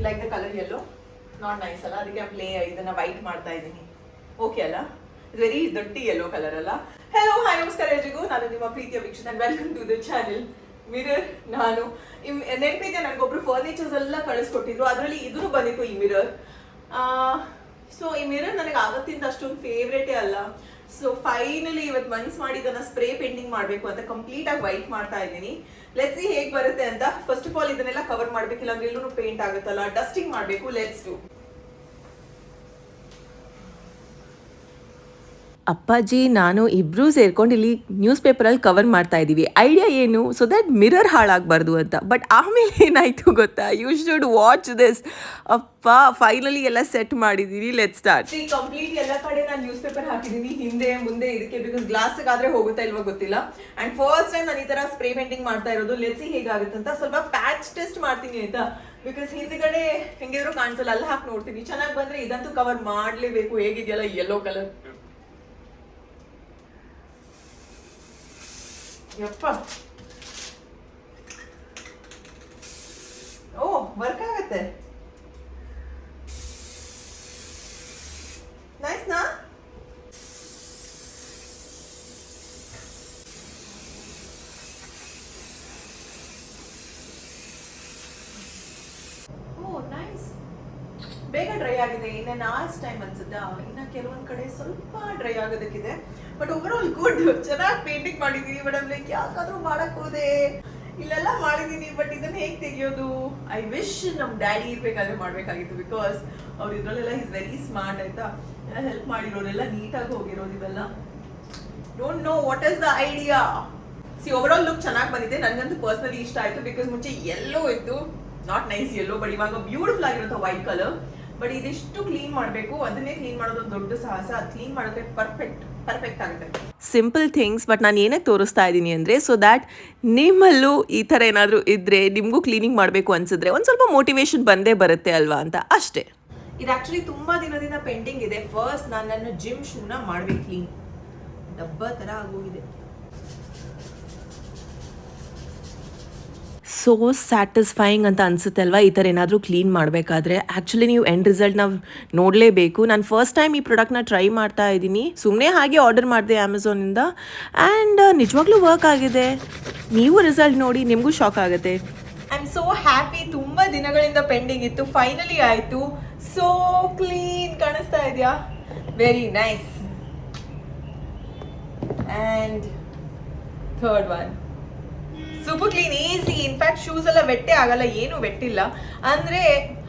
Like the colour yellow not nice ಅಲ್ಲ, ಅದಕ್ಕೆ play ಇದನ್ನ ವೈಟ್ ಮಾಡ್ತಾ ಇದ್ದೀನಿ. ಓಕೆ ಅಲ್ಲ, ವೆರಿ ದೊಡ್ಡ ಯೆಲ್ಲೋ ಕಲರ್ ಅಲ್ಲ. ಹೆಲೋ ಹಾಯ್ ನಮಸ್ಕಾರ ಎಲ್ರಿಗೂ, ನಾನು ನಿಮ್ಮ ಪ್ರೀತಿಯ ವೀಕ್ಷಕ and welcome to the channel Mirror. ನಾನು ನೆನಪಿದೆ, ನನಗೊಬ್ರು ಫರ್ನಿಚರ್ಸ್ ಎಲ್ಲ ಕಳಿಸ್ಕೊಟ್ಟಿದ್ರು, ಅದರಲ್ಲಿ ಇದೂ ಬಂದಿತ್ತು ಈ ಮಿರರ್. ಸೊ ಈ ಮಿರರ್ ನನಗೆ ಆವತ್ತಿಂದ ಅಷ್ಟೊಂದು ಫೇವ್ರೇಟೇ ಅಲ್ಲ. ಸೊ ಫೈನಲಿ ಇವತ್ತು ಮನ್ಸ್ ಮಾಡಿ ಇದನ್ನ ಸ್ಪ್ರೇ ಪೇಂಟಿಂಗ್ ಮಾಡಬೇಕು ಅಂತ ಕಂಪ್ಲೀಟ್ ಆಗಿ ವೈಟ್ ಮಾಡ್ತಾ ಇದ್ದೀನಿ. ಲೆಟ್ಸ್ ಸಿ ಹೇಗೆ ಬರುತ್ತೆ ಅಂತ. ಫಸ್ಟ್ ಆಫ್ ಆಲ್ ಇದನ್ನೆಲ್ಲ ಕವರ್ ಮಾಡ್ಬೇಕಿಲ್ಲ ಅಂದ್ರೆ ಎಲ್ಲೂ ಪೇಂಟ್ ಆಗುತ್ತಲ್ಲ, ಡಸ್ಟಿಂಗ್ ಮಾಡಬೇಕು. Let's do. ಅಪ್ಪಾಜಿ ನಾನು ಇಬ್ಬರೂ ಸೇರ್ಕೊಂಡು ಇಲ್ಲಿ ನ್ಯೂಸ್ ಪೇಪರಲ್ಲಿ ಕವರ್ ಮಾಡ್ತಾ ಇದ್ದೀವಿ. ಐಡಿಯಾ ಏನು, ಸೊ ದ್ಯಾಟ್ ಮಿರರ್ ಹಾಳಾಗಬಾರ್ದು ಅಂತ. ಬಟ್ ಆಮೇಲೆ ಏನಾಯಿತು ಗೊತ್ತಾ, ಯು ಶುಡ್ ವಾಚ್ ದಿಸ್. ಅಪ್ಪ ಫೈನಲಿ ಎಲ್ಲ ಸೆಟ್ ಮಾಡಿದ್ದೀವಿ. Let's start. ಕಂಪ್ಲೀಟ್ ಎಲ್ಲ ಕಡೆ ನಾನು ನ್ಯೂಸ್ ಪೇಪರ್ ಹಾಕಿದ್ದೀನಿ, ಹಿಂದೆ ಮುಂದೆ ಇದಕ್ಕೆ, ಬಿಕಾಸ್ ಗ್ಲಾಸ್ಗಾದ್ರೆ ಹೋಗುತ್ತಾ ಇಲ್ವಾ ಗೊತ್ತಿಲ್ಲ. ಅಂಡ್ ಫಸ್ಟ್ ಟೈಮ್ ನಾನು ಈ ತರ ಸ್ಪ್ರೇ ಪೇಂಟಿಂಗ್ ಮಾಡ್ತಾ ಇರೋದು. ಲೆಟ್ಸ್ ಸಿ ಹೇಗಾಗುತ್ತೆ ಅಂತ. ಸ್ವಲ್ಪ ಪ್ಯಾಚ್ ಟೆಸ್ಟ್ ಮಾಡ್ತೀನಿ ಆಯ್ತಾ, ಬಿಕಾಸ್ ಹಿಂದ್ಗಡೆ ಹೆಂಗಿದ್ರು ಕಾಣಿಸಲ್ಲ, ಅಲ್ಲಿ ಹಾಕಿ ನೋಡ್ತೀನಿ. ಚೆನ್ನಾಗಿ ಬಂದ್ರೆ ಇದಂತೂ ಕವರ್ ಮಾಡಲೇಬೇಕು. ಹೇಗಿದೆಯಲ್ಲ ಯೆಲ್ಲೋ ಕಲರ್, ಯಪ್ಪ ಓ ವರ್ಕ್ ಆಗತ್ತೆ. ನೈಸ್ ನಾ? ಓ ನೈಸ್, ಬೇಗ ಡ್ರೈ ಆಗಿದೆ. ಇನ್ನು ಲಾಸ್ಟ್ ಟೈಮ್ ಅನ್ಸುತ್ತೆ, ಇನ್ನು ಕೆಲವೊಂದ್ ಕಡೆ ಸ್ವಲ್ಪ ಡ್ರೈ ಆಗೋದಕ್ಕಿದೆ. ಬಟ್ ಓವರ್ ಆಲ್ ಗುಡ್, ಚೆನ್ನಾಗಿ ಪೇಂಟಿಂಗ್ ಮಾಡಿದೀನಿ. ಮೇಡಮ್ ಲೈಕ್ ಯಾಕಾದ್ರೂ ಮಾಡಕ್ ಹೋದೆ, ಇಲ್ಲೆಲ್ಲ ಮಾಡಿದೀನಿ. ಬಟ್ ಇದನ್ನ ಹೇಗೆ ತೆಗಿಯೋದು? ಐ ವಿಶ್ ನಮ್ ಡ್ಯಾಡಿ ಇರ್ಬೇಕಾದ್ರೆ ಮಾಡ್ಬೇಕಾಗಿತ್ತು, ಬಿಕಾಸ್ ಅವ್ರು ಇದ್ರಲ್ಲೆಲ್ಲ ಈಸ್ ವೆರಿ ಸ್ಮಾರ್ಟ್ ಆಯ್ತಾ. ಹೆಲ್ಪ್ ಮಾಡಿರೋರೆಲ್ಲ ನೀಟಾಗಿ ಹೋಗಿರೋದು. ಇವೆಲ್ಲ don't know what is the idea. C over all look ಚೆನ್ನಾಗಿ ಬಂದಿದೆ. ನನಗಂತೂ ಪರ್ಸನಲಿ ಇಷ್ಟ ಆಯ್ತು, ಬಿಕಾಸ್ ಮುಂಚೆ ಎಲ್ಲೋ ಇತ್ತು, ನಾಟ್ ನೈಸ್ ಎಲ್ಲೋ. ಬಟ್ ಇವಾಗ ಬ್ಯೂಟಿಫುಲ್ ಆಗಿರುತ್ತೆ ವೈಟ್ ಕಲರ್. ಬಟ್ ಇದಿಷ್ಟು ಕ್ಲೀನ್ ಮಾಡಬೇಕು, ಅದನ್ನೇ ಕ್ಲೀನ್ ಮಾಡೋದು ಒಂದು ದೊಡ್ಡ ಸಾಹಸ. ಅದು ಕ್ಲೀನ್ ಮಾಡೋಕೆ ಪರ್ಫೆಕ್ಟ್ ಆಗುತ್ತೆ. ಸಿಂಪಲ್ ಥಿಂಗ್ಸ್, ಬಟ್ ನಾನು ಏನಕ್ಕೆ ತೋರಿಸ್ತಾ ಇದ್ದೀನಿ ಅಂದರೆ, ಸೊ ದ್ಯಾಟ್ ನಿಮ್ಮಲ್ಲೂ ಈ ಥರ ಏನಾದರೂ ಇದ್ದರೆ, ನಿಮಗೂ ಕ್ಲೀನಿಂಗ್ ಮಾಡಬೇಕು ಅನಿಸಿದ್ರೆ ಒಂದು ಸ್ವಲ್ಪ ಮೋಟಿವೇಶನ್ ಬಂದೇ ಬರುತ್ತೆ ಅಲ್ವಾ ಅಂತ ಅಷ್ಟೇ. ಇದು ಆ್ಯಕ್ಚುಲಿ ತುಂಬ ದಿನದಿಂದ ಪೆಂಡಿಂಗ್ ಇದೆ. ಫಸ್ಟ್ ನಾನು ನನ್ನ ಜಿಮ್ ಶೂನ ಮಾಡಬೇಕು ಕ್ಲೀನ್. ಡಬ್ಬ ಥರ ಆಗೋಗಿದೆ. ಸೋ ಸ್ಯಾಟಿಸ್ಫೈಯಿಂಗ್ ಅಂತ ಅನಿಸುತ್ತೆ ಅಲ್ವಾ ಈ ಥರ ಏನಾದರೂ ಕ್ಲೀನ್ ಮಾಡಬೇಕಾದ್ರೆ. ಆ್ಯಕ್ಚುಲಿ ನೀವು ಎಂಡ್ ರಿಸಲ್ಟ್ ನಾವು ನೋಡಲೇಬೇಕು. ನಾನು ಫಸ್ಟ್ ಟೈಮ್ ಈ ಪ್ರಾಡಕ್ಟ್ನ ಟ್ರೈ ಮಾಡ್ತಾ ಇದ್ದೀನಿ, ಸುಮ್ಮನೆ ಹಾಗೆ ಆರ್ಡರ್ ಮಾಡಿದೆ ಅಮೆಝಾನಿಂದ. ಆ್ಯಂಡ್ ನಿಜವಾಗ್ಲೂ ವರ್ಕ್ ಆಗಿದೆ. ನೀವು ರಿಸಲ್ಟ್ ನೋಡಿ, ನಿಮಗೂ ಶಾಕ್ ಆಗುತ್ತೆ. I am so happy. ತುಂಬ ದಿನಗಳಿಂದ ಪೆಂಡಿಂಗ್ ಇತ್ತು, ಫೈನಲಿ ಆಯಿತು. ಸೋ ಕ್ಲೀನ್ ಕಾಣಿಸ್ತಾ ಇದೆಯಾ? Very nice. And third one super clean, easy. In fact shoes ಎಲ್ಲ ವೆಟ್ಟೆ ಆಗಲ್ಲ, ಏನು ವೆಟ್ಟಿಲ್ಲ ಅಂದರೆ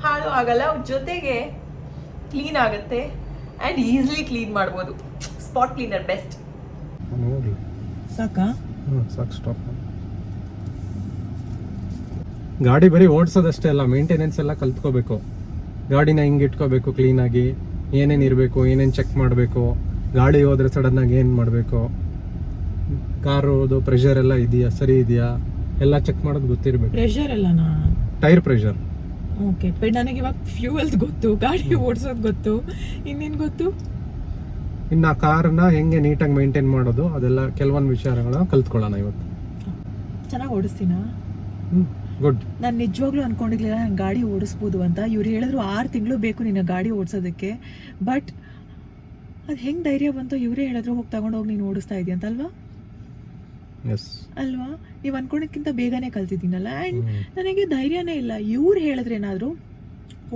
ಹಾಳು ಆಗಲ್ಲ, ಜೊತೆಗೆ ಕ್ಲೀನ್ ಆಗುತ್ತೆ ಆ್ಯಂಡ್ ಈಸಿಲಿ ಕ್ಲೀನ್ ಮಾಡ್ಬೋದು. Spot cleaner best. ಸಾಕಾ? ಸಾಕು, ಸ್ಟಾಪ್. ಗಾಡಿ ಬರೀ ಓಡಿಸೋದಷ್ಟೇ ಅಲ್ಲ, ಮೇಂಟೆನೆನ್ಸ್ ಎಲ್ಲ ಕಲ್ತ್ಕೋಬೇಕು. ಗಾಡಿನ ಹಿಂಗೆ ಇಟ್ಕೋಬೇಕು ಕ್ಲೀನಾಗಿ, ಏನೇನು ಇರಬೇಕು, ಏನೇನು ಚೆಕ್ ಮಾಡಬೇಕು, ಗಾಡಿ ಹೋದ್ರೆ ಸಡನ್ನಾಗಿ ಏನು ಮಾಡಬೇಕು, ಕಾರೋದು ಪ್ರೆಷರ್ ಎಲ್ಲ ಇದೆಯಾ, ಸರಿ ಇದೆಯಾ ಎಲ್ಲ ಚೆಕ್ ಮಾಡೋದು ಗೊತ್ತಿರಬೇಕು. ಪ್ರೆಷರ್ ಎಲ್ಲ ಟೈರ್ ಪ್ರೆಷರ್. ಓಕೆ, ನನಗೆ ಇವಾಗ ಫ್ಯೂಯಲ್ಸ್ ಗೊತ್ತು, ಗಾಡಿ ಓಡಿಸೋದು ಗೊತ್ತು, ಇನ್ನೇನು ಗೊತ್ತು? ಇನ್ನು ಆ ಕಾರ್ನ ಹೆಂಗೆ ನೀಟಾಗಿ ಮೇಂಟೈನ್ ಮಾಡೋದು, ಅದೆಲ್ಲ ಕೆಲವೊಂದು ವಿಚಾರಗಳನ್ನ ಕಲ್ತ್ಕೊಳ್ಳೋಣ ಇವತ್ತು. ಚೆನ್ನಾಗಿ ಓಡಿಸ್ತೀನಾ? ಗುಡ್. ನಾನು ನಿಜವಾಗ್ಲೂ ಅನ್ಕೊಂಡಿರ್ಲಿಲ್ಲ ನಾನು ಗಾಡಿ ಓಡಿಸ್ಬೋದು ಅಂತ. ಇವ್ರು ಹೇಳಿದ್ರು 6 ತಿಂಗಳು ಬೇಕು ನಿನ್ನ ಗಾಡಿ ಓಡಿಸೋದಕ್ಕೆ. ಬಟ್ ಅದು ಹೆಂಗೆ ಧೈರ್ಯ ಬಂತು, ಇವರೇ ಹೇಳಿದ್ರು ಹೋಗಿ ತಗೊಂಡೋಗಿ ನೀನು ಓಡಿಸ್ತಾ ಇದೆಯಾ ಅಂತ ಅಲ್ವಾ? ಅಲ್ವಾ? ನೀವು ಅನ್ಕೊಂಡಿದ್ಕಿಂತ ಬೇಗನೆ ಕಲ್ತಿದ್ದೀನಲ್ಲ. ಆ್ಯಂಡ್ ನನಗೆ ಧೈರ್ಯನೇ ಇಲ್ಲ. ಇವ್ರು ಹೇಳಿದ್ರೆ ಏನಾದರೂ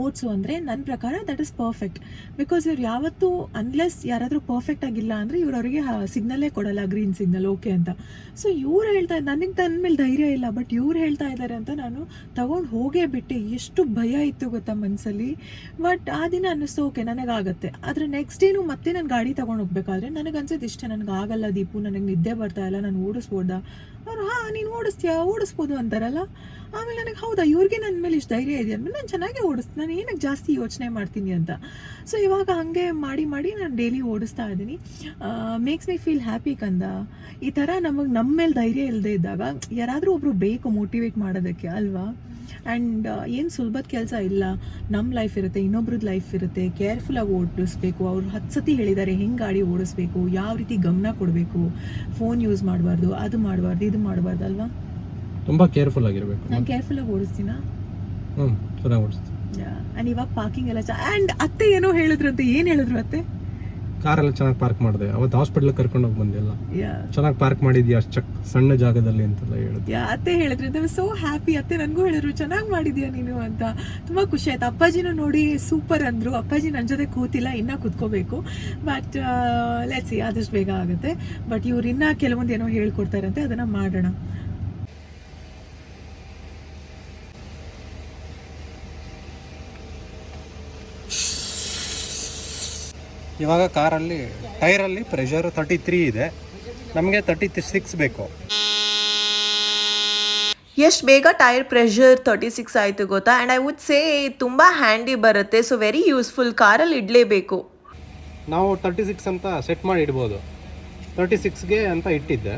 ಓಡಿಸು ಅಂದರೆ ನನ್ನ ಪ್ರಕಾರ ದಟ್ ಇಸ್ ಪರ್ಫೆಕ್ಟ್. ಬಿಕಾಸ್ ಇವ್ರು ಯಾವತ್ತೂ ಅನ್ಲೆಸ್ ಯಾರಾದರೂ ಪರ್ಫೆಕ್ಟ್ ಆಗಿಲ್ಲ ಅಂದರೆ ಇವ್ರು ಅವರಿಗೆ ಸಿಗ್ನಲ್ಲೇ ಕೊಡಲ್ಲ, ಗ್ರೀನ್ ಸಿಗ್ನಲ್ ಓಕೆ ಅಂತ. ಸೊ ಇವ್ರು ಹೇಳ್ತಾ ಇದ್ದಾರೆ, ನನಗೆ ನನ್ನ ಮೇಲೆ ಧೈರ್ಯ ಇಲ್ಲ, ಬಟ್ ಇವ್ರು ಹೇಳ್ತಾ ಇದ್ದಾರೆ ಅಂತ ನಾನು ತಗೊಂಡು ಹೋಗೇ ಬಿಟ್ಟೆ. ಎಷ್ಟು ಭಯ ಇತ್ತು ಗೊತ್ತಾ ಮನಸ್ಸಲ್ಲಿ. ಬಟ್ ಆ ದಿನ ಅನ್ನಿಸ್ತು ಓಕೆ ನನಗಾಗತ್ತೆ. ಆದರೆ ನೆಕ್ಸ್ಟ್ ಡೇನು ಮತ್ತೆ ನಾನು ಗಾಡಿ ತೊಗೊಂಡು ಹೋಗ್ಬೇಕಾದ್ರೆ ನನಗೆ ಅನ್ಸುತ್ತೆ ಇಷ್ಟೇ, ನನಗೆ ಆಗಲ್ಲ ದೀಪು, ನನಗೆ ನಿದ್ದೆ ಬರ್ತಾ ಇಲ್ಲ, ನಾನು ಓಡಿಸ್ಬೋದಾ? ಅವ್ರು ನೀನು ಓಡಿಸ್ಬೋದು ಅಂತಾರಲ್ಲ. ಆಮೇಲೆ ನನಗೆ ಹೌದಾ ಇವ್ರಿಗೆ ನನ್ನ ಮೇಲೆ ಇಷ್ಟು ಧೈರ್ಯ ಇದೆ ಅಂದ್ಮೇಲೆ ನಾನು ಚೆನ್ನಾಗೇ ಓಡಿಸ್ತೀನಿ, ನಾನು ಏನಕ್ಕೆ ಜಾಸ್ತಿ ಯೋಚನೆ ಮಾಡ್ತೀನಿ ಅಂತ. ಸೊ ಇವಾಗ ಹಾಗೆ ಮಾಡಿ ನಾನು ಡೈಲಿ ಓಡಿಸ್ತಾ ಇದ್ದೀನಿ. ಮೇಕ್ಸ್ ಮೀ ಫೀಲ್ ಹ್ಯಾಪಿ ಕಂದ. ಈ ಥರ ನಮ್ಮ ಮೇಲೆ ಧೈರ್ಯ ಇಲ್ಲದೆ ಇದ್ದಾಗ ಯಾರಾದರೂ ಒಬ್ಬರು ಬೇಕು ಮೋಟಿವೇಟ್ ಮಾಡೋದಕ್ಕೆ ಅಲ್ವಾ. ಆ್ಯಂಡ್ ಏನು ಸುಲಭದ ಕೆಲಸ ಇಲ್ಲ. ನಮ್ಮ ಲೈಫ್ ಇರುತ್ತೆ, ಇನ್ನೊಬ್ರದ್ದು ಲೈಫ್ ಇರುತ್ತೆ. ಕೇರ್ಫುಲ್ಲಾಗಿ ಓಡಿಸ್ಬೇಕು. ಅವ್ರು 10 ಸತಿ ಹೇಳಿದ್ದಾರೆ ಹೆಂಗೆ ಗಾಡಿ ಓಡಿಸ್ಬೇಕು, ಯಾವ ರೀತಿ ಗಮನ ಕೊಡಬೇಕು, ಫೋನ್ ಯೂಸ್ ಮಾಡಬಾರ್ದು, ಅದು ಮಾಡಬಾರ್ದು, ಇದು ಮಾಡಬಾರ್ದು ಅಲ್ವಾ. ತುಂಬ ಕೇರ್ಫುಲ್ ಆಗಿರಬೇಕು. ನಾನು ಕೇರ್ಫುಲ್ಲಾಗಿ ಓಡಿಸ್ತೀನಾ? ಚೆನ್ನಾಗಿ ಓಡಿಸ್ತೀನಿ. ಆ್ಯಂಡ್ ಇವಾಗ ಪಾರ್ಕಿಂಗ್ ಎಲ್ಲ ಆ್ಯಂಡ್ ಅತ್ತೆ ಏನೋ ಹೇಳಿದ್ರಂತೆ, ಏನು ಹೇಳಿದ್ರು ಅತ್ತೆ? ಕಾರೆಲ್ಲ ಚೆನ್ನಾಗಿ ಪಾರ್ಕ್ ಮಾಡಿದೆ. ಅವತ್ತು ಹಾಸ್ಪಿಟ್ಲಿಗೆ ಕರ್ಕೊಂಡು ಹೋಗಿ ಬಂದಿಲ್ಲ, ಯಾ ಚೆನ್ನಾಗಿ ಪಾರ್ಕ್ ಮಾಡಿದ್ಯಾ ಅಷ್ಟು ಸಣ್ಣ ಜಾಗದಲ್ಲಿ ಅಂತೆಲ್ಲ ಹೇಳಿದ್ರು. ಅತ್ತೆ ಹೇಳಿದ್ರು, ಸೋ ಹ್ಯಾಪಿ. ಅತ್ತೆ ನನಗೂ ಹೇಳಿದ್ರು ಚೆನ್ನಾಗಿ ಮಾಡಿದ್ಯಾ ನೀನು ಅಂತ. ತುಂಬ ಖುಷಿ ಆಯ್ತು. ಅಪ್ಪಾಜಿನೂ ನೋಡಿ ಸೂಪರ್ ಅಂದರು. ಅಪ್ಪಾಜಿ ನನ್ನ ಜೊತೆ ಕೂತಿಲ್ಲ, ಇನ್ನೂ ಕೂತ್ಕೋಬೇಕು. ಬಟ್ ಲೆಟ್ಸ್ ಸಿ, ಆದಷ್ಟು ಬೇಗ ಆಗುತ್ತೆ. ಬಟ್ ಇವ್ರು ಇನ್ನೂ ಕೆಲವೊಂದು ಏನೋ ಹೇಳ್ಕೊಡ್ತಾರಂತೆ, ಅದನ್ನು ಮಾಡೋಣ. ಇವಾಗ ಕಾರಲ್ಲಿ ಟೈರಲ್ಲಿ ಪ್ರೆಷರ್ 33 ಇದೆ, ನಮಗೆ 36 ಬೇಕು. ಎಷ್ಟು ಬೇಗ ಟೈರ್ ಪ್ರೆಷರ್ 36 ಆಯಿತು ಗೊತ್ತಾ. ಆ್ಯಂಡ್ ಐ ವುಡ್ ಸೇ ತುಂಬ ಹ್ಯಾಂಡಿ ಬರುತ್ತೆ, ಸೊ ವೆರಿ ಯೂಸ್ಫುಲ್. ಕಾರಲ್ಲಿ ಇಡಲೇಬೇಕು. ನಾವು 36 ಅಂತ ಸೆಟ್ ಮಾಡಿ ಇಡ್ಬೋದು. 36ಗೆ ಅಂತ ಇಟ್ಟಿದ್ದೆ,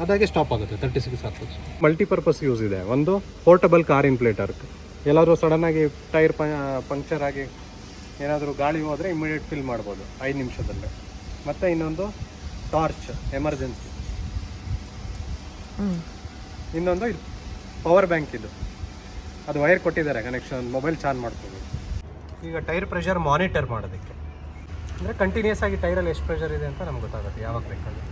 ಅದಾಗೆ ಸ್ಟಾಪ್ ಆಗುತ್ತೆ 36 ಹಾಕೋದು. ಮಲ್ಟಿಪರ್ಪಸ್ ಯೂಸ್ ಇದೆ. ಒಂದು ಪೋರ್ಟಬಲ್ ಕಾರ್ ಇನ್ಫ್ಲೇಟರ್, ಎಲ್ಲಾದರೂ ಸಡನ್ನಾಗಿ ಟೈರ್ ಪಂಕ್ಚರ್ ಆಗಿ ಏನಾದರೂ ಗಾಳಿ ಹೋದರೆ ಇಮಿಡಿಯೇಟ್ ಫಿಲ್ ಮಾಡ್ಬೋದು 5 ನಿಮಿಷದಲ್ಲೇ. ಮತ್ತು ಇನ್ನೊಂದು ಟಾರ್ಚ್ ಎಮರ್ಜೆನ್ಸಿ. ಇನ್ನೊಂದು ಇದು ಪವರ್ ಬ್ಯಾಂಕ್, ಇದು ಅದು ವೈರ್ ಕೊಟ್ಟಿದ್ದಾರೆ ಕನೆಕ್ಷನ್, ಮೊಬೈಲ್ ಚಾರ್ಜ್ ಮಾಡ್ಬೋದು. ಈಗ ಟೈರ್ ಪ್ರೆಷರ್ ಮಾನಿಟರ್ ಮಾಡೋದಕ್ಕೆ, ಅಂದರೆ ಕಂಟಿನ್ಯೂಸ್ ಆಗಿ ಟೈರಲ್ಲಿ ಎಷ್ಟು ಪ್ರೆಷರ್ ಇದೆ ಅಂತ ನಮ್ಗೆ ಗೊತ್ತಾಗುತ್ತೆ ಯಾವಾಗ ಬೇಕಾದ್ರೆ.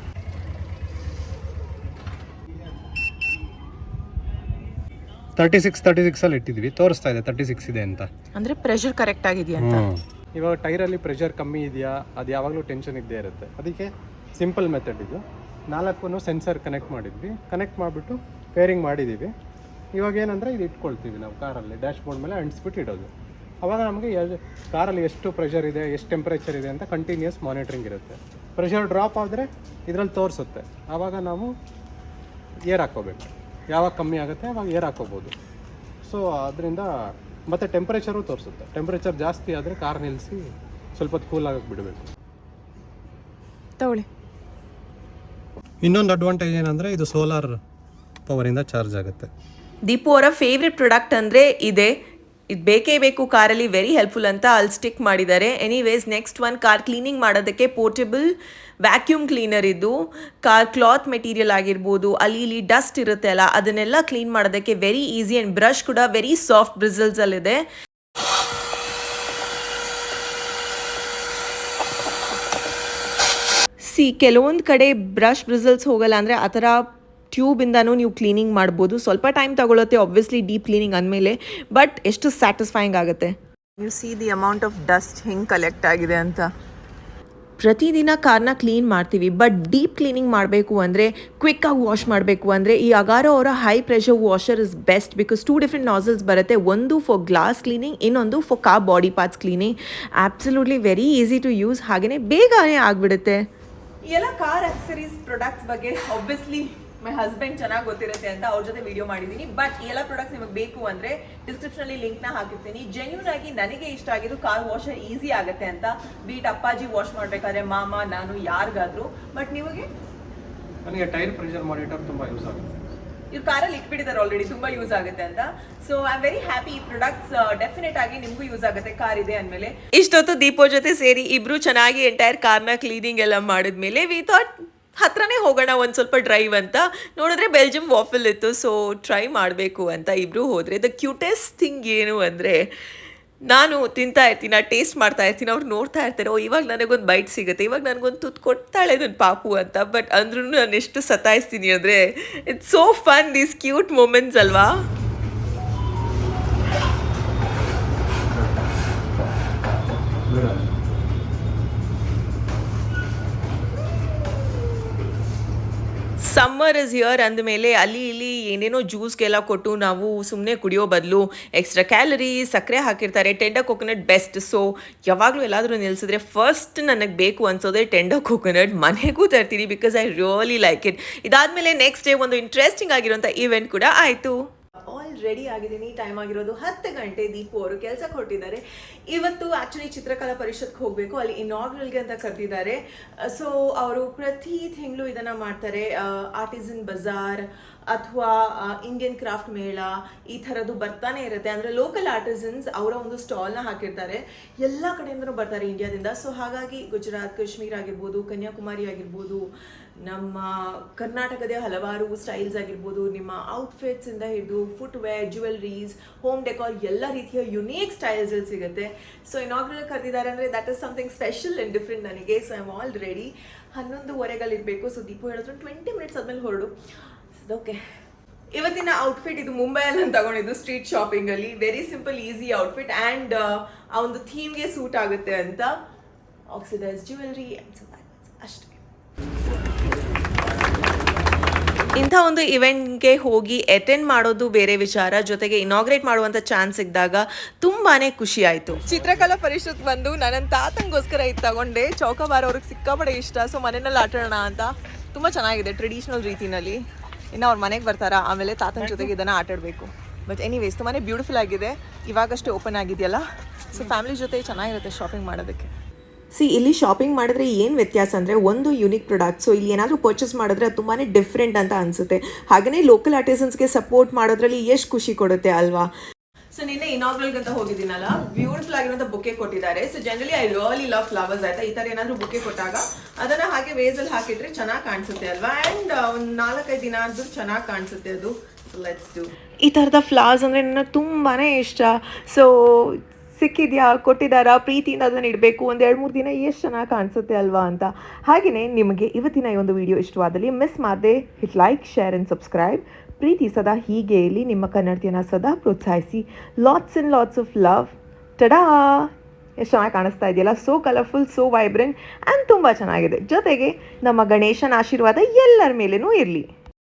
36 ಅಲ್ಲಿ ಇಟ್ಟಿದ್ವಿ, ತೋರಿಸ್ತಾ ಇದೆ 36 ಇದೆ ಅಂತ, ಅಂದರೆ ಪ್ರೆಷರ್ ಕರೆಕ್ಟ್ ಆಗಿದೆಯಾ ಅಂತ. ಇವಾಗ ಟೈರಲ್ಲಿ ಪ್ರೆಷರ್ ಕಮ್ಮಿ ಇದೆಯಾ ಅದು ಯಾವಾಗಲೂ ಟೆನ್ಷನ್ ಇದ್ದೇ ಇರುತ್ತೆ. ಅದಕ್ಕೆ ಸಿಂಪಲ್ ಮೆಥಡ್ ಇದು. 4 ಸೆನ್ಸರ್ ಕನೆಕ್ಟ್ ಮಾಡಿದ್ವಿ, ಕನೆಕ್ಟ್ ಮಾಡಿಬಿಟ್ಟು ಪೇರಿಂಗ್ ಮಾಡಿದ್ದೀವಿ. ಇವಾಗ ಏನಂದರೆ ಇದು ಇಟ್ಕೊಳ್ತೀವಿ ನಾವು ಕಾರಲ್ಲಿ, ಡ್ಯಾಶ್ ಬೋರ್ಡ್ ಮೇಲೆ ಅಂಟಿಸ್ಬಿಟ್ಟು ಇಡೋದು. ಆವಾಗ ನಮಗೆ ಕಾರಲ್ಲಿ ಎಷ್ಟು ಪ್ರೆಷರ್ ಇದೆ, ಎಷ್ಟು ಟೆಂಪ್ರೇಚರ್ ಇದೆ ಅಂತ ಕಂಟಿನ್ಯೂಸ್ ಮಾನಿಟ್ರಿಂಗ್ ಇರುತ್ತೆ. ಪ್ರೆಷರ್ ಡ್ರಾಪ್ ಆದರೆ ಇದರಲ್ಲಿ ತೋರಿಸುತ್ತೆ, ಆವಾಗ ನಾವು ಏರ್ ಹಾಕ್ಕೋಬೇಕು. ಯಾವಾಗ ಕಮ್ಮಿ ಆಗುತ್ತೆ ಆವಾಗ ಏರ್ ಹಾಕೋಬೋದು. ಸೊ ಅದರಿಂದ ಮತ್ತು ಟೆಂಪ್ರೇಚರು ತೋರಿಸುತ್ತೆ. ಟೆಂಪ್ರೇಚರ್ ಜಾಸ್ತಿ ಆದರೆ ಕಾರ್ ನಿಲ್ಲಿಸಿ ಸ್ವಲ್ಪ ಹೊತ್ತು ಕೂಲ್ ಆಗಕ್ಕೆ ಬಿಡಬೇಕು. ತಗೊಳ್ಳಿ. ಇನ್ನೊಂದು ಅಡ್ವಾಂಟೇಜ್ ಏನಂದರೆ ಇದು ಸೋಲಾರ್ ಪವರಿಂದ ಚಾರ್ಜ್ ಆಗುತ್ತೆ. ದೀಪು ಅವರ ಫೇವ್ರೆಟ್ ಪ್ರಾಡಕ್ಟ್ ಅಂದರೆ ಇದೆ. ಇದು ಬೇಕೇ ಬೇಕು ಕಾರಲ್ಲಿ, ವೆರಿ ಹೆಲ್ಪ್ಫುಲ್ ಅಂತ ಅಲ್ಲಿ ಸ್ಟಿಕ್ ಮಾಡಿದ್ದಾರೆ. Anyways, next one car cleaning ಮಾಡೋದಕ್ಕೆ ಪೋರ್ಟೇಬಲ್ ವ್ಯಾಕ್ಯೂಮ್ ಕ್ಲೀನರ್. ಇದು ಕಾರ್ ಕ್ಲಾತ್ ಮೆಟೀರಿಯಲ್ ಆಗಿರ್ಬೋದು, ಅಲ್ಲಿ ಇಲ್ಲಿ ಡಸ್ಟ್ ಇರುತ್ತೆ ಅಲ್ಲ, ಅದನ್ನೆಲ್ಲ ಕ್ಲೀನ್ ಮಾಡೋದಕ್ಕೆ ವೆರಿ ಈಸಿ. ಆ್ಯಂಡ್ ಬ್ರಷ್ ಕೂಡ ವೆರಿ ಸಾಫ್ಟ್ ಬ್ರಿಸಲ್ಸಲ್ಲಿದೆ. ಕೆಲವೊಂದು ಕಡೆ ಬ್ರಷ್ ಬ್ರಿಸಲ್ಸ್ ಹೋಗಲ್ಲ, ಅಂದರೆ ಆ ಥರ ಟ್ಯೂಬಿಂದನೂ ನೀವು ಕ್ಲೀನಿಂಗ್ ಮಾಡ್ಬೋದು. ಸ್ವಲ್ಪ ಟೈಮ್ ತಗೊಳುತ್ತೆ ಆಬ್ವಿಯಸ್ಲಿ ಡೀಪ್ ಕ್ಲೀನಿಂಗ್ ಅಂದಮೇಲೆ, ಬಟ್ ಎಷ್ಟು ಸ್ಯಾಟಿಸ್ಫೈಯಿಂಗ್ ಆಗುತ್ತೆ. U see the amount of dust ಹೆಂಗೆ ಕಲೆಕ್ಟ್ ಆಗಿದೆ ಅಂತ. ಪ್ರತಿದಿನ ಕಾರ್ನ ಕ್ಲೀನ್ ಮಾಡ್ತೀವಿ, ಬಟ್ ಡೀಪ್ ಕ್ಲೀನಿಂಗ್ ಮಾಡಬೇಕು ಅಂದರೆ, ಕ್ವಿಕ್ಕಾಗಿ ವಾಶ್ ಮಾಡಬೇಕು ಅಂದರೆ ಈ ಅಗಾರೋ ಅವರ high pressure washer is best. Because 2 different nozzles ಬರುತ್ತೆ, ಒಂದು ಫಾರ್ ಗ್ಲಾಸ್ ಕ್ಲೀನಿಂಗ್, ಇನ್ನೊಂದು for car body parts cleaning. Absolutely very easy to use, ಹಾಗೆಯೇ ಬೇಗನೆ ಆಗಿಬಿಡುತ್ತೆ. ಎಲ್ಲ ಕಾರ್ ಆಕ್ಸರೀಸ್ ಪ್ರಾಡಕ್ಟ್ಸ್ ಬಗ್ಗೆ ಆಬ್ವಿಯಸ್ಲಿ ಮೈ ಹಸ್ಬೆಂಡ್ ಚೆನ್ನಾಗಿ ಗೊತ್ತಿರುತ್ತೆ ಅಂತ ಅವ್ರ ಜೊತೆ ವಿಡಿಯೋ ಮಾಡಿದ್ದೀನಿ. ಬಟ್ ಈ ಎಲ್ಲ ಪ್ರಾಡಕ್ಟ್ಸ್ ನಿಮಗೆ ಬೇಕು ಅಂದರೆ ಡಿಸ್ಕ್ರಿಪ್ಷನಲ್ಲಿ ಲಿಂಕ್ನ ಹಾಕಿರ್ತೀನಿ. ಜೆನ್ಯೂನ್ ಆಗಿ ನನಗೆ ಇಷ್ಟ ಆಗಿದ್ದು ಕಾರ್ ವಾಷರ್ ಈಸಿ ಆಗುತ್ತೆ ಅಂತ. ಬೀಟ್ ಅಪ್ಪಾಜಿ ವಾಶ್ ಮಾಡಬೇಕಾದ್ರೆ, ಮಾಮ, ನಾನು, ಯಾರಿಗಾದರೂ. ಬಟ್ ನನಗೆ ಟೈರ್ ಪ್ರೆಷರ್ ಮಾನಿಟರ್ ತುಂಬ ಯೂಸ್ ಆಗುತ್ತೆ. ಇವ್ರು ಕಾರಲ್ಲಿ ಇಟ್ಬಿಟ್ಟಿದ್ದಾರೆ ಆಲ್ರೆಡಿ, ತುಂಬ ಯೂಸ್ ಆಗುತ್ತೆ ಅಂತ. So I am very happy. ಈ ಪ್ರಾಡಕ್ಟ್ಸ್ ಡೆಫಿನೆಟ್ ಆಗಿ ನಿಮಗೂ ಯೂಸ್ ಆಗುತ್ತೆ ಕಾರ್ ಇದೆ ಅಂದಮೇಲೆ. ಇಷ್ಟೊತ್ತು ದೀಪೋ ಜೊತೆ ಸೇರಿ ಇಬ್ರು ಚೆನ್ನಾಗಿ ಎಂಟೈರ್ ಕಾರ್ನ ಕ್ಲೀನಿಂಗ್ ಎಲ್ಲ ಮಾಡಿದ್ಮೇಲೆ ವಿ ಥಾಟ್ ಹತ್ರನೇ ಹೋಗೋಣ ಒಂದು ಸ್ವಲ್ಪ ಡ್ರೈವ್ ಅಂತ. ನೋಡಿದ್ರೆ ಬೆಲ್ಜಿಯಂ ವಾಫಲ್ ಇತ್ತು, ಸೊ ಟ್ರೈ ಮಾಡಬೇಕು ಅಂತ ಇಬ್ಬರು ಹೋದರೆ. ದ ಕ್ಯೂಟೆಸ್ಟ್ ಥಿಂಗ್ ಏನು ಅಂದರೆ, ನಾನು ತಿಂತಾ ಇರ್ತೀನಿ, ಟೇಸ್ಟ್ ಮಾಡ್ತಾ ಇರ್ತೀನಿ, ಅವ್ರು ನೋಡ್ತಾ ಇರ್ತಾರೆ, ಓ ಇವಾಗ ನನಗೊಂದು ಬೈಟ್ ಸಿಗುತ್ತೆ, ಇವಾಗ ನನಗೊಂದು ತುತ್ತು ಕೊಡ್ತಾಳೆ ನನ್ನ ಪಾಪು ಅಂತ. ಬಟ್ ಅಂದ್ರೂ ನಾನು ಎಷ್ಟು ಸತಾಯಿಸ್ತೀನಿ ಅಂದರೆ, it's so fun these cute moments ಅಲ್ವಾ. ಸಮ್ಮರ್ ಇಸ್ ಹಿಯರ್ ಅಂದಮೇಲೆ ಅಲ್ಲಿ ಇಲ್ಲಿ ಏನೇನೋ ಜ್ಯೂಸ್ಗೆಲ್ಲ ಕೊಟ್ಟು ನಾವು ಸುಮ್ಮನೆ ಕುಡಿಯೋ ಬದಲು ಎಕ್ಸ್ಟ್ರಾ ಕ್ಯಾಲರಿ, ಸಕ್ಕರೆ ಹಾಕಿರ್ತಾರೆ. Tender coconut best. ಸೊ ಯಾವಾಗಲೂ ಎಲ್ಲಾದರೂ ನಿಲ್ಲಿಸಿದ್ರೆ ಫಸ್ಟ್ ನನಗೆ ಬೇಕು ಅನ್ಸೋದೇ ಟೆಂಡರ್ ಕೊಕೊನಟ್. ಮನೆಗೂ ತರ್ತೀನಿ because I really like it. ಇದಾದಮೇಲೆ ನೆಕ್ಸ್ಟ್ ಡೇ ಒಂದು ಇಂಟ್ರೆಸ್ಟಿಂಗ್ ಆಗಿರೋಂಥ ಈವೆಂಟ್ ಕೂಡ ಆಯಿತು. ಆಲ್ ರೆಡಿ ಆಗಿದ್ದೀನಿ. ಟೈಮ್ ಆಗಿರೋದು 10 ಗಂಟೆ. ದೀಪು ಅವರು ಕೆಲಸಕ್ಕೆ ಹೊರಟಿದ್ದಾರೆ. ಇವತ್ತು ಆ್ಯಕ್ಚುಲಿ ಚಿತ್ರಕಲಾ ಪರಿಷತ್ಗೆ ಹೋಗಬೇಕು, ಅಲ್ಲಿ ಇನಾಗ್ರಲ್ಗೆ ಅಂತ ಕರೆದಿದ್ದಾರೆ. ಸೊ ಅವರು ಪ್ರತಿ ತಿಂಗಳು ಇದನ್ನು ಮಾಡ್ತಾರೆ. ಆರ್ಟಿಸನ್ ಬಜಾರ್ ಅಥವಾ ಇಂಡಿಯನ್ ಕ್ರಾಫ್ಟ್ ಮೇಳ ಈ ಥರದ್ದು ಬರ್ತಾನೆ ಇರುತ್ತೆ. ಅಂದರೆ ಲೋಕಲ್ ಆರ್ಟಿಸನ್ಸ್ ಅವರ ಒಂದು ಸ್ಟಾಲ್ನ ಹಾಕಿರ್ತಾರೆ. ಎಲ್ಲ ಕಡೆಯಿಂದನೂ ಬರ್ತಾರೆ ಇಂಡಿಯಾದಿಂದ. ಸೊ ಹಾಗಾಗಿ ಗುಜರಾತ್, ಕಾಶ್ಮೀರ್ ಆಗಿರ್ಬೋದು, ಕನ್ಯಾಕುಮಾರಿ ಆಗಿರ್ಬೋದು, ನಮ್ಮ ಕರ್ನಾಟಕದ ಹಲವಾರು ಸ್ಟೈಲ್ಸ್ ಆಗಿರ್ಬೋದು, ನಿಮ್ಮ ಔಟ್ಫಿಟ್ಸಿಂದ ಹಿಡಿದು ಫುಟ್ವೇರ್, ಜ್ಯುವೆಲ್ರೀಸ್, ಹೋಮ್ ಡೆಕಾರ್ ಎಲ್ಲ ರೀತಿಯ ಯುನೀಕ್ ಸ್ಟೈಲ್ಸಲ್ಲಿ ಸಿಗುತ್ತೆ. ಸೊ ಇನಾಗ್ರಲ್ ಕರೆದಿದ್ದಾರೆ ಅಂದರೆ that is something special and different ನನಗೆ. So I am all ready. 11:15 so Deepu ಹೇಳಿದ್ರು 20 ಮಿನಿಟ್ಸ್ ಆದಮೇಲೆ ಹೊರಡು. ಓಕೆ, ಇವತ್ತಿನ ಔಟ್ಫಿಟ್ ಇದು ಮುಂಬೈಯಲ್ಲಿ ನಾನು ತಗೊಂಡಿದ್ದು ಸ್ಟ್ರೀಟ್ ಶಾಪಿಂಗಲ್ಲಿ. Very simple easy outfit and ಆ ಒಂದು ಥೀಮ್ಗೆ ಸೂಟ್ ಆಗುತ್ತೆ ಅಂತ. ಆಕ್ಸಿಡೈಸ್ ಜ್ಯುವೆಲ್ರಿ ಅಷ್ಟೇ. ಇಂಥ ಒಂದು ಇವೆಂಟ್ಗೆ ಹೋಗಿ ಅಟೆಂಡ್ ಮಾಡೋದು ಬೇರೆ ವಿಚಾರ, ಜೊತೆಗೆ ಇನಾಗ್ರೇಟ್ ಮಾಡುವಂಥ ಚಾನ್ಸ್ ಸಿಕ್ಕಿದಾಗ ತುಂಬಾ ಖುಷಿ ಆಯಿತು. ಚಿತ್ರಕಲಾ ಪರಿಷತ್ ಬಂದು ನನ್ನ ತಾತಂಗೋಸ್ಕರ ಇದು ತಗೊಂಡೆ. ಚೌಕಾಬಾರ್ ಅವ್ರಿಗೆ ಸಿಕ್ಕಾಪಡೆ ಇಷ್ಟ, ಸೊ ಮನೆಯಲ್ಲಿ ಆಟಾಡೋಣ ಅಂತ. ತುಂಬ ಚೆನ್ನಾಗಿದೆ ಟ್ರೆಡಿಷ್ನಲ್ ರೀತಿನಲ್ಲಿ. ಇನ್ನು ಅವ್ರ ಮನೆಗೆ ಬರ್ತಾರಾ, ಆಮೇಲೆ ತಾತನ ಜೊತೆಗೆ ಇದನ್ನು ಆಟಾಡಬೇಕು. ಬಟ್ ಎನಿವೇಸ್ ತುಂಬಾ ಬ್ಯೂಟಿಫುಲ್ ಆಗಿದೆ. ಇವಾಗಷ್ಟೇ ಓಪನ್ ಆಗಿದೆಯಲ್ಲ, ಸೊ ಫ್ಯಾಮಿಲಿ ಜೊತೆ ಚೆನ್ನಾಗಿರುತ್ತೆ ಶಾಪಿಂಗ್ ಮಾಡೋದಕ್ಕೆ. ಇಲ್ಲಿ ಶಾಪಿಂಗ್ ಮಾಡಿದ್ರೆ ಏನು ವ್ಯತ್ಯಾಸ ಅಂದರೆ, ಒಂದು ಯುನಿಕ್ ಪ್ರಾಡಕ್ಟ್. ಸೊ ಇಲ್ಲಿ ಏನಾದರೂ ಪರ್ಚೇಸ್ ಮಾಡಿದ್ರೆ ಅದು ತುಂಬಾ ಡಿಫ್ರೆಂಟ್ ಅಂತ ಅನಿಸುತ್ತೆ. ಹಾಗೆಯೇ ಲೋಕಲ್ ಆರ್ಟಿಸನ್ಸ್ಗೆ ಸಪೋರ್ಟ್ ಮಾಡೋದ್ರಲ್ಲಿ ಎಷ್ಟು ಖುಷಿ ಕೊಡುತ್ತೆ ಅಲ್ವಾ. ಸೊ ನಿನ್ನೆ ಇನಾಗ್ರಲ್ಗೆ ಅಂತ ಹೋಗಿದ್ದೀನಲ್ಲ, ಬ್ಯೂಟಿಫುಲ್ ಆಗಿರೋಂಥ ಬೊಕ್ಕೆ ಕೊಟ್ಟಿದ್ದಾರೆ. So generally I really love flowers. ಆಯಿತಾ, ಈ ಥರ ಏನಾದರೂ ಬೊಕ್ಕೆ ಕೊಟ್ಟಾಗ ಅದನ್ನು ಹಾಗೆ ವೇಸಲ್ಲಿ ಹಾಕಿಟ್ರೆ ಚೆನ್ನಾಗಿ ಕಾಣಿಸುತ್ತೆ ಅಲ್ವಾ. ಆ್ಯಂಡ್ ಒಂದು 4-5 ದಿನ ಆದರೂ ಚೆನ್ನಾಗಿ ಕಾಣಿಸುತ್ತೆ ಅದು. So let's do. ಈ ಥರದ ಫ್ಲವರ್ಸ್ ಅಂದರೆ ನನಗೆ ತುಂಬಾ ಇಷ್ಟ. ಸೊ ಸಿಕ್ಕಿದ್ಯಾ, ಕೊಟ್ಟಿದ್ದಾರಾ, ಪ್ರೀತಿಯಿಂದ ಅದನ್ನು ಇಡಬೇಕು, ಒಂದು 2-3 ದಿನ ಎಷ್ಟು ಚೆನ್ನಾಗಿ ಕಾಣಿಸುತ್ತೆ ಅಲ್ವಾ ಅಂತ. ಹಾಗೆಯೇ ನಿಮಗೆ ಇವತ್ತಿನ ಈ ಒಂದು ವಿಡಿಯೋ ಇಷ್ಟವಾದಲ್ಲಿ ಮಿಸ್ ಮಾಡದೆ hit like, share and subscribe. ಪ್ರೀತಿ ಸದಾ ಹೀಗೆ ಇರಲಿ. ನಿಮ್ಮ ಕನ್ನಡತಿಯನ್ನು ಸದಾ ಪ್ರೋತ್ಸಾಹಿಸಿ. Lots and lots of love. Tada! ಎಷ್ಟು ಚೆನ್ನಾಗಿ ಕಾಣಿಸ್ತಾ ಇದೆಯಲ್ಲ. So colourful, so vibrant and ತುಂಬ ಚೆನ್ನಾಗಿದೆ. ಜೊತೆಗೆ ನಮ್ಮ ಗಣೇಶನ ಆಶೀರ್ವಾದ ಎಲ್ಲರ ಮೇಲೇನೂ ಇರಲಿ.